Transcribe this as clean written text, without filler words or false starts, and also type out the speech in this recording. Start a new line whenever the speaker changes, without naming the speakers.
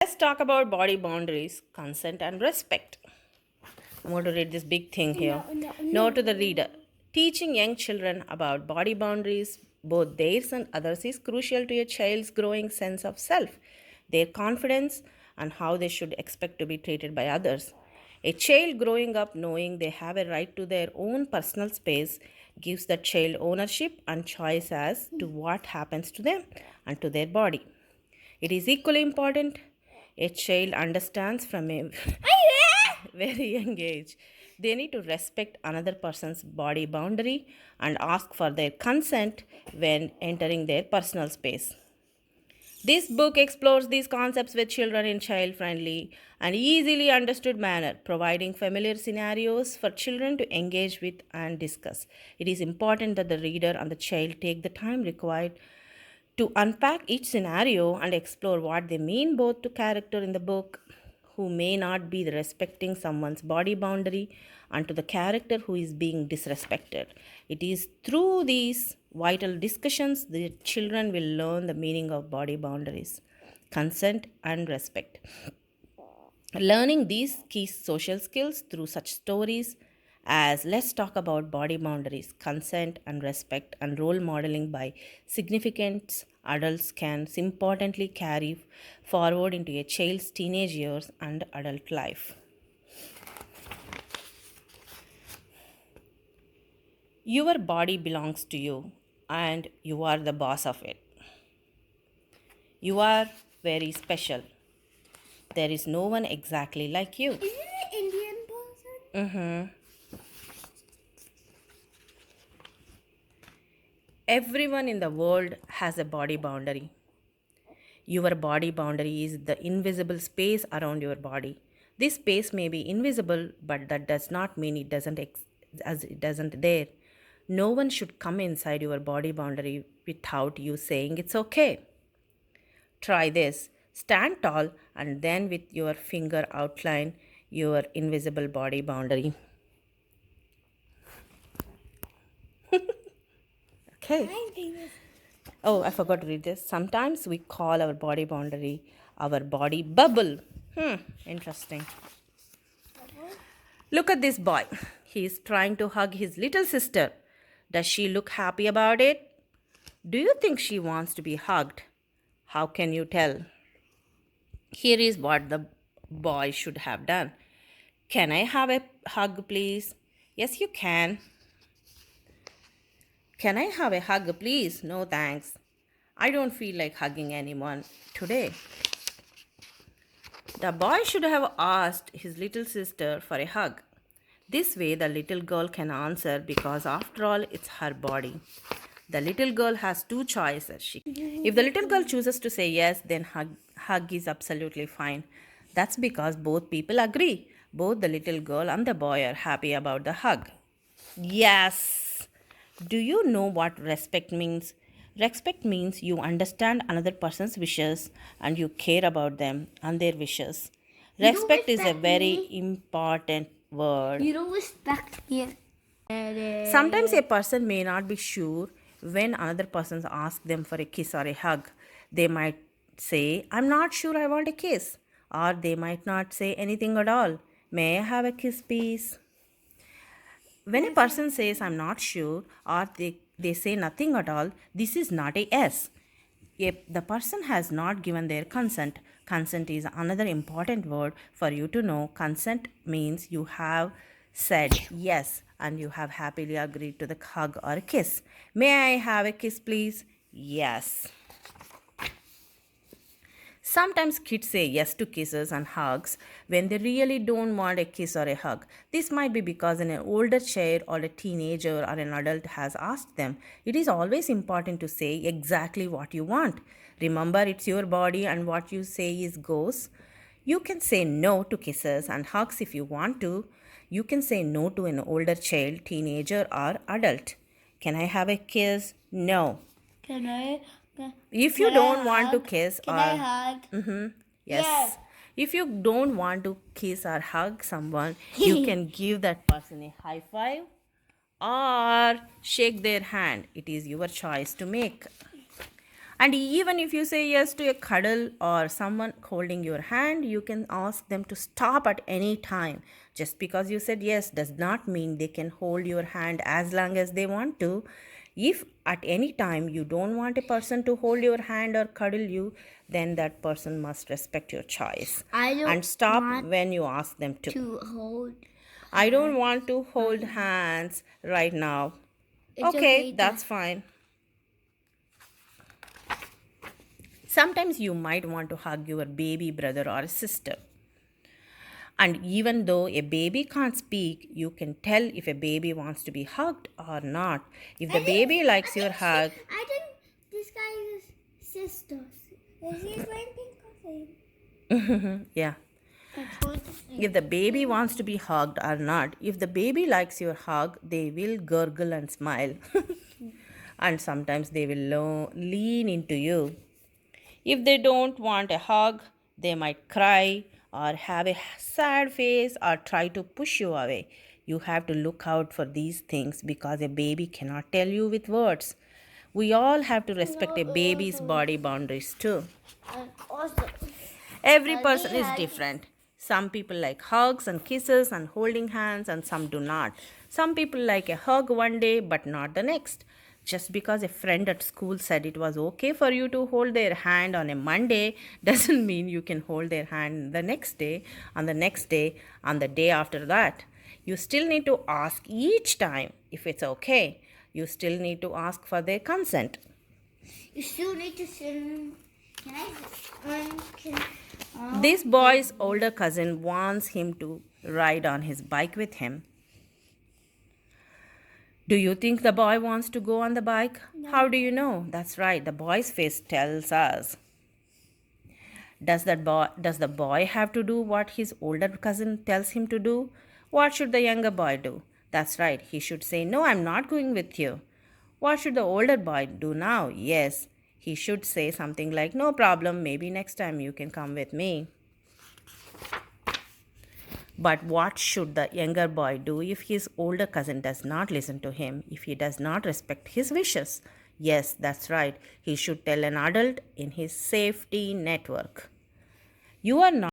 Let's talk about body boundaries, consent, and respect. I'm going to read this big thing here. No to the reader. Teaching young children about body boundaries, both theirs and others, is crucial to a child's growing sense of self, their confidence, and how they should expect to be treated by others. A child growing up knowing they have a right to their own personal space gives the child ownership and choice as to what happens to them and to their body. It is equally important a child understands from a very young age. They need to respect another person's body boundary and ask for their consent when entering their personal space. This book explores these concepts with children in child friendly and easily understood manner, providing familiar scenarios for children to engage with and discuss. It is important that the reader and the child take the time required to unpack each scenario and explore what they mean both to character in the book who may not be respecting someone's body boundary and to the character who is being disrespected. It is through these vital discussions that children will learn the meaning of body boundaries, consent, and respect. Learning these key social skills through such stories as Let's Talk About Body Boundaries, Consent and Respect, and role modeling by significant adults can importantly carry forward into a child's teenage years and adult life. Your body belongs to you, and you are the boss of it. You are very special. There is no one exactly like you.
Is it an Indian person?
Mm-hmm. Everyone in the world has a body boundary. Your body boundary is the invisible space around your body. This space may be invisible, but that does not mean as it doesn't there. No one should come inside your body boundary without you saying it's okay. Try this. Stand tall and then with your finger outline your invisible body boundary. Okay.
I'm famous.
Oh, I forgot to read this. Sometimes we call our body boundary our body bubble. Interesting. Look at this boy. He is trying to hug his little sister. Does she look happy about it? Do you think she wants to be hugged? How can you tell? Here is what the boy should have done. Can I have a hug, please? Yes, you can. Can I have a hug, please? No, thanks. I don't feel like hugging anyone today. The boy should have asked his little sister for a hug. This way, the little girl can answer because, after all, it's her body. The little girl has two choices. If the little girl chooses to say yes, then hug is absolutely fine. That's because both people agree. Both the little girl and the boy are happy about the hug. Yes. Do you know what respect means? Respect means you understand another person's wishes and you care about them and their wishes.
You don't
Respect is a
respect
very
me?
important word.
You don't respect me.
Sometimes a person may not be sure when another person asks them for a kiss or a hug. They might say, I'm not sure I want a kiss. Or they might not say anything at all. May I have a kiss, please? When a person says, I'm not sure, or they say nothing at all, this is not a yes. If the person has not given their consent, consent is another important word for you to know. Consent means you have said yes and you have happily agreed to the hug or kiss. May I have a kiss, please? Yes. Sometimes kids say yes to kisses and hugs when they really don't want a kiss or a hug. This might be because an older child or a teenager or an adult has asked them. It is always important to say exactly what you want. Remember, it's your body and what you say is goes. You can say no to kisses and hugs if you want to. You can say no to an older child, teenager, or adult. Can I have a kiss? No.
Can I?
If you don't want to kiss
Can
or
I hug?
yes.
Yes.
If you don't want to kiss or hug someone, you can give that person a high five or shake their hand. It is your choice to make. And even if you say yes to a cuddle or someone holding your hand, you can ask them to stop at any time. Just because you said yes does not mean they can hold your hand as long as they want to. If at any time you don't want a person to hold your hand or cuddle you, then that person must respect your choice
I don't
and stop
want
when you ask them to.
to hold.
I don't want to hold hands right now.
It's
Okay,
to-
that's fine. Sometimes you might want to hug your baby brother or sister. And even though a baby can't speak, you can tell if a baby wants to be hugged or not. If the baby likes your hug,
I think this guy is sisters. Is he wearing pink or same?
yeah. If the baby wants to be hugged or not, if the baby likes your hug, they will gurgle and smile. And sometimes they will lean into you. If they don't want a hug, they might cry or have a sad face or try to push you away. You have to look out for these things because a baby cannot tell you with words. We all have to respect a baby's body boundaries too.
And also,
Every person is different. Some people like hugs and kisses and holding hands, and some do not. Some people like a hug one day but not the next. Just because a friend at school said it was okay for you to hold their hand on a Monday doesn't mean you can hold their hand the next day, on the next day, on the day after that. You still need to ask each time if it's okay. You still need to ask for their consent.
you still need to send. Can I?
This boy's older cousin wants him to ride on his bike with him. Do you think the boy wants to go on the bike?
No.
How do you know? That's right, the boy's face tells us. Does the boy have to do what his older cousin tells him to do? What should the younger boy do? That's right, he should say, "No, I'm not going with you." What should the older boy do now? Yes, he should say something like, "No problem, maybe next time you can come with me." But what should the younger boy do if his older cousin does not listen to him, if he does not respect his wishes? Yes, that's right. He should tell an adult in his safety network. You are not